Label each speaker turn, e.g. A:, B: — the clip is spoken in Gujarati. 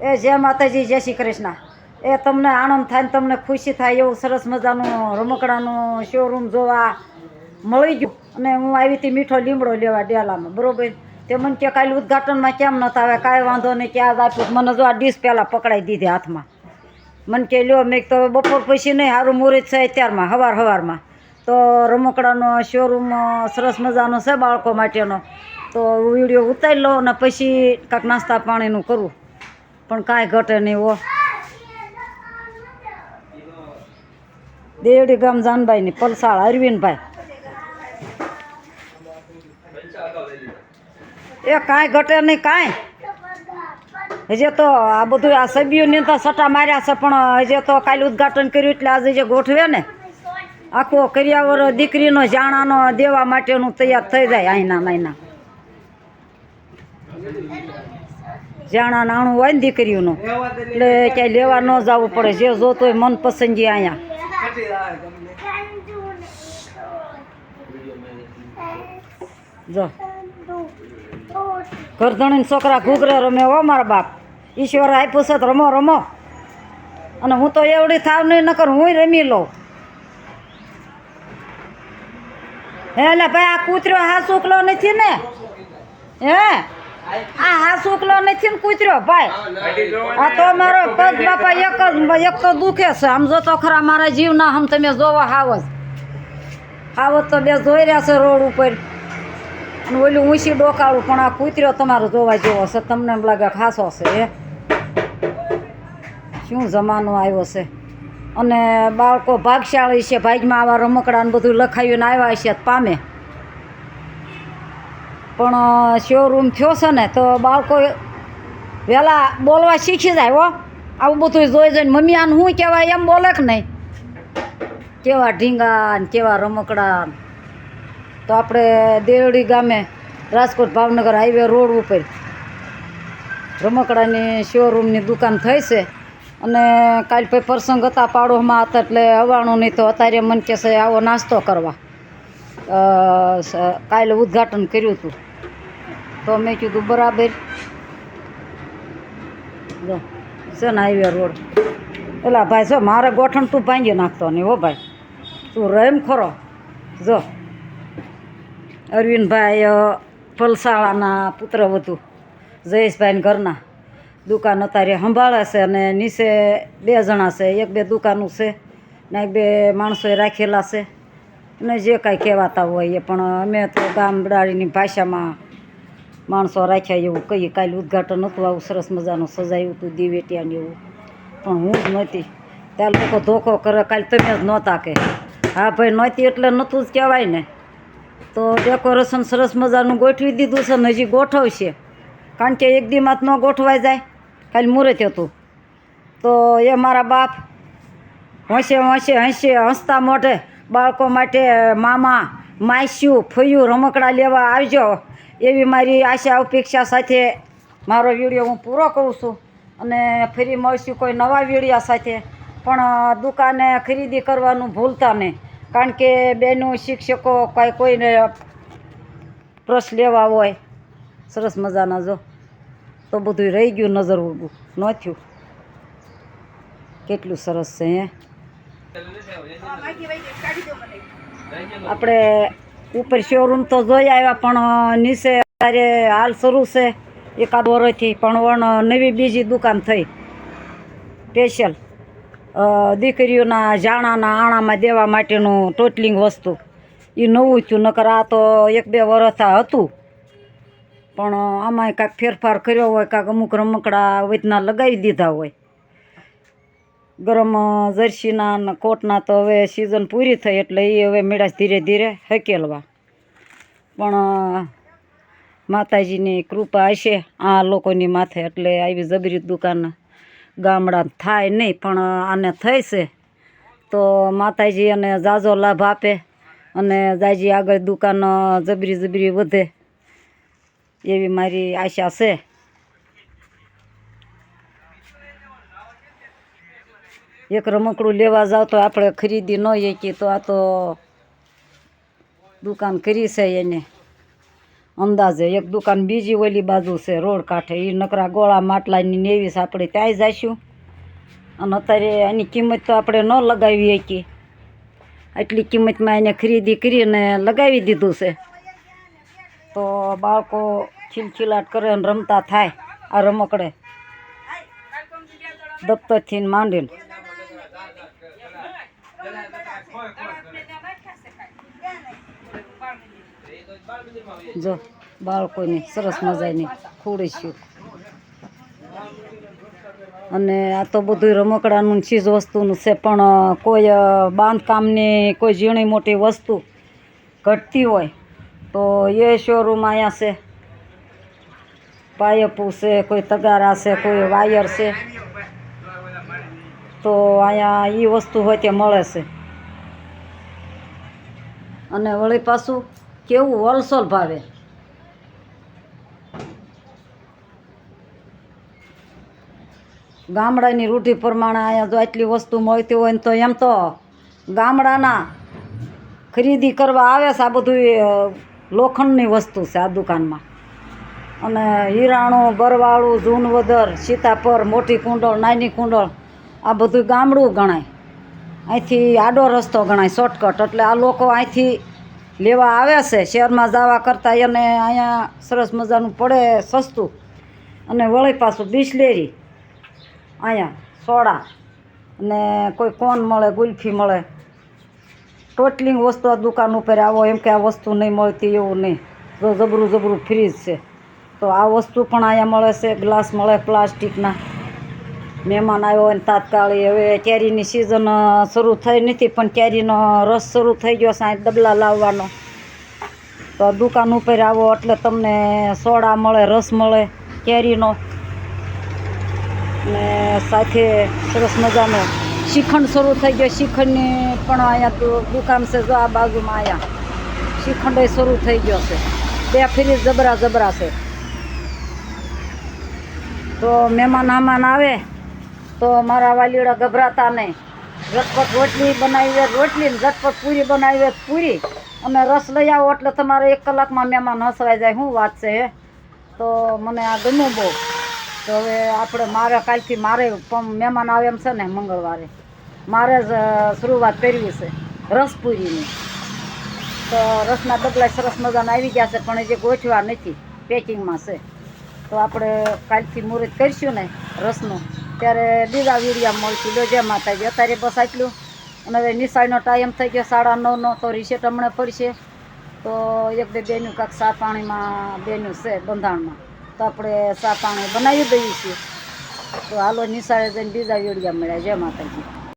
A: એ જય માતાજી, જય શ્રી કૃષ્ણ. એ તમને આનંદ થાય ને તમને ખુશી થાય એવું સરસ મજાનું રમકડાનું શોરૂમ જોવા મળી ગયું. અને હું આવી હતી મીઠો લીમડો લેવા ડેલામાં, બરાબર. તે મને કે કાલે ઉદ્ઘાટનમાં કેમ નહોતા આવે, કાંઈ વાંધો નહીં, ક્યાં જ આપ્યું. મને જો આ ડીશ પહેલાં પકડાઈ દીધી હાથમાં. મને કે લ્યો, મેં તો બપોર પછી નહીં, સારું મુહૂર્ત છે અત્યારમાં સવારમાં. તો રમકડાનો શોરૂમ સરસ મજાનો છે બાળકો માટેનો. તો વિડીયો ઉતારી લો અને પછી કાંઈક નાસ્તા પાણીનું કરું, પણ કાંઈ ઘટે નહીં હો. દેવડી ગામ જાનભાઈની પલસાળ અરવિંદભાઈ. એ કાંઈ ઘટે નહીં, કાંઈ. હજી તો આ બધું આ સભ્યોની તો સટા માર્યા છે, પણ હજી તો કાલે ઉદ્ઘાટન કર્યું એટલે આજે જે ગોઠવે ને આખો કરિયાવર દીકરીનો જાણાનો દેવા માટેનું તૈયાર થઈ જાય. અહીંના જાણા નાણું હોય ને દીકરીઓનું, એટલે ક્યાંય લેવા ન જવું પડે. જે જોતો હોય મનપસંદગી અહીંયા. જો ઘરધણીને છોકરા ઘૂઘરે રમે હો મારા બાપ. ઈશ્વર આપ્યું છે તો રમો. અને હું તો એવડી થાવ નહીં, નકર હું રમી લઉં. હે એટલે ભાઈ, આ કૂતરો હા શુકલો નથી ને? હે આ હા શુકલો નથી ને કૂતરો ભાઈ? આ તો મારો પગ બાપા એક તો દુખે છે. આમ જો તો ખરા મારા જીવના આમ તમે જોવા હાવત તો બે જોઈ રહ્યા છે રોડ ઉપર. અને ઓલું ઊંચી ડોકાળું, પણ આ કૂતરો તમારો જોવા જેવો છે. તમને એમ લાગે ખાસો છે. શું જમાનો આવ્યો છે. અને બાળકો ભાગશાળી છે, ભાગમાં આવા રમકડાને બધું લખાવીને આવ્યા છે પામે. પણ શોરૂમ થયો છે ને તો બાળકો વહેલા બોલવા શીખી જાય હો. આવું બધું જોઈ જોઈને મમ્મી આને શું કહેવાય એમ બોલે કે નહીં. કેવા ઢીંગા ને કેવા રમકડા. તો આપણે દેવડી ગામે રાજકોટ ભાવનગર હાઈવે રોડ ઉપર રમકડાની શોરૂમની દુકાન થઈ છે. અને કાલે ભાઈ પ્રસંગ હતા, પાડોમાં હતા, એટલે અવાણું નહીં. તો અત્યારે મને કહે છે આવો નાસ્તો કરવા. કાલે ઉદ્ઘાટન કર્યું હતું તો મેં કીધું બરાબર. જો છે ને હાઈવે રોડ. એલા ભાઈ, જો મારે ગોઠણ તું ભાંગી નાખતો નહીં હો ભાઈ, તું રેમ ખરો. જો અરવિંદભાઈ પલસાળાના પુત્રવધુ જયેશભાઈને ઘરના દુકાન અત્યારે સંભાળે છે. અને નીચે 2 જણા છે, 1-2 દુકાનો છે ને 1-2 માણસોએ રાખેલા છે. અને જે કાંઈ કહેવાતા હોય એ, પણ અમે તો ગામડાની ભાષામાં માણસો રાખ્યા એવું કહીએ. કાલે ઉદ્ઘાટન હતું, આવું સરસ મજાનું સજાયું હતું દિવેટિયાને એવું, પણ હું જ નહોતી. ત્યાં લોકો ધોકો કરે, કાલે તમે જ નહોતા કે? હા ભાઈ, નહોતી એટલે નહોતું જ કહેવાય ને. તો ડેકોરેશન સરસ મજાનું ગોઠવી દીધું છે ને હજી ગોઠવશે, કારણ કે એક દીમાં જ ન ગોઠવાઈ જાય. કાલે મુહૂર્ત હતું તો એ મારા બાપ હસતા મોઢે બાળકો માટે મામા માસ્યું ફયું રમકડા લેવા આવજો, એવી મારી આશા અપેક્ષા સાથે મારો વિડીયો હું પૂરો કરું છું. અને ફરી મળશું કોઈ નવા વિડીયો સાથે. પણ દુકાને ખરીદી કરવાનું ભૂલતા નહીં, કારણ કે બેનું શિક્ષકો કોઈને પ્રશ્ન લેવા હોય સરસ મજાના. જો તો બધું રહી ગયું, નજર ઉડવું ન થયું. કેટલું સરસ છે. હે આપણે ઉપર શોરૂમ તો જોઈ આવ્યા, પણ નીચે અત્યારે હાલ શરૂ છે 1 વર્ષથી. પણ નવી બીજી દુકાન થઈ સ્પેશિયલ દીકરીઓના જાણાના આણામાં દેવા માટેનું ટોટલિંગ વસ્તુ. એ નવું થયું, નકર આ તો 1-2 વર્ષ હતું. પણ આમાંય કાંઈક ફેરફાર કર્યો હોય, કાંઈક અમુક રમકડા વચના લગાવી દીધા હોય. ગરમ જર્સીના ને કોટના તો હવે સિઝન પૂરી થઈ, એટલે એ હવે મેળાશ ધીરે ધીરે હકેલવા. પણ માતાજીની કૃપા હશે આ લોકોની માથે, એટલે આવી જબરી દુકાન ગામડા થાય નહીં, પણ આને થઈ છે. તો માતાજી અને જાજો લાભ આપે અને જાજી આગળ દુકાન જબરી વધે એવી મારી આશા છે. એક રમકડું લેવા જાવ તો આપણે ખરીદી ન શકીએ, તો આ તો દુકાન કરી છે એને. અંદાજે એક દુકાન બીજી ઓલી બાજુ છે રોડ કાંઠે, એ નકરા ગોળા માટલાની નેવીસ આપણે ત્યાંય જઈશું. અને અત્યારે એની કિંમત તો આપણે ન લગાવી શકીએ, એટલી કિંમતમાં એને ખરીદી કરીને લગાવી દીધું છે. તો બાળકો ખીલખીલાટ કરે ને રમતા થાય આ રમકડે, દફતરથી માંડીને. જો બાળકોની સરસ મજાની ખુરશીઓ, અને આ તો બધું રમકડાનું ચીજ વસ્તુનું છે. પણ કોઈ બાંધકામની કોઈ ઝીણી મોટી વસ્તુ ઘટતી હોય તો એ શોરૂમ અહીંયા છે. પાયપું છે, કોઈ તગારા છે, કોઈ વાયર છે, તો અહીંયા એ વસ્તુ હોય તે મળે છે. અને વળી પાછું કેવું હોલસેલ ભાવે. ગામડાની રૂઢિ પ્રમાણે અહીંયા જો આટલી વસ્તુ મળતી હોય ને તો એમ તો ગામડાના ખરીદી કરવા આવે છે. આ બધું લોખંડની વસ્તુ છે આ દુકાનમાં. અને હિરાણું, બરવાળું, જૂનવદર, સીતાપર, મોટી કુંડળ, નાની કુંડળ, આ બધું ગામડું ગણાય. અહીંથી આડો રસ્તો ગણાય, શોર્ટકટ. એટલે આ લોકો અહીંથી લેવા આવે છે. શહેરમાં જવા કરતાં એને અહીંયા સરસ મજાનું પડે, સસ્તું. અને વળી પાછું બિસ્લેરી, અહીંયા સોડા અને કોઈ કોન મળે, ગુલ્ફી મળે. ટોટલી વસ્તુ આ દુકાન ઉપર આવો એમ કે આ વસ્તુ નહીં મળતી એવું નહીં. જો જબરું ફ્રીજ છે, તો આ વસ્તુ પણ અહીંયા મળે છે. ગ્લાસ મળે પ્લાસ્ટિકના. મહેમાન આવ્યો હોય ને તાત્કાલિક, હવે કેરીની સિઝન શરૂ થઈ નથી પણ કેરીનો રસ શરૂ થઈ ગયો છે, ડબલા લાવવાનો. તો દુકાન ઉપર આવો એટલે તમને સોડા મળે, રસ મળે કેરીનો, ને સાથે સરસ મજાનો શ્રીખંડ શરૂ થઈ ગયો. શ્રીખંડની પણ અહીંયા તો દુકાન છે. જો આ બાજુમાં અહીંયા શ્રીખંડ શરૂ થઈ ગયો છે. 2 ફ્રીજ જબરા છે. તો મહેમાન આવે તો મારા વાલીડા ગભરાતા નહીં. ઝટપટ રોટલી બનાવી હોય રોટલી, ને ઝટપટ પૂરી બનાવી હોય પૂરી, અને રસ લઈ આવો એટલે તમારે 1 કલાકમાં મહેમાન હસવાઈ જાય. શું વાત છે હે? તો મને આ ગમ્યું બહુ. તો હવે આપણે કાલથી મારે પણ મહેમાન આવે એમ છે ને, મંગળવારે મારે જ શરૂઆત કરવી છે રસપુરીની. તો રસના ડબલા સરસ મજાના આવી ગયા છે, પણ એ જે ગોઠવા નથી, પેકિંગમાં છે. તો આપણે કાલથી મુહૂર્ત કરીશું ને રસનું, ત્યારે બીજા વીડિયા મળશું. જો જય માતાજી. અત્યારે બસ આટલું. અને હવે નિશાળનો ટાઈમ થઈ ગયો 9:30નો, તો રીસેટ હમણાં પડશે. તો 1-2 બેનું કાંક ચા પાણીમાં બેનું છે બંધાણમાં, તો આપણે ચા પાણી બનાવી દઈએ છીએ. તો હાલો નિશાળે જઈને બીજા વીડિયા મળ્યા. જય માતાજી.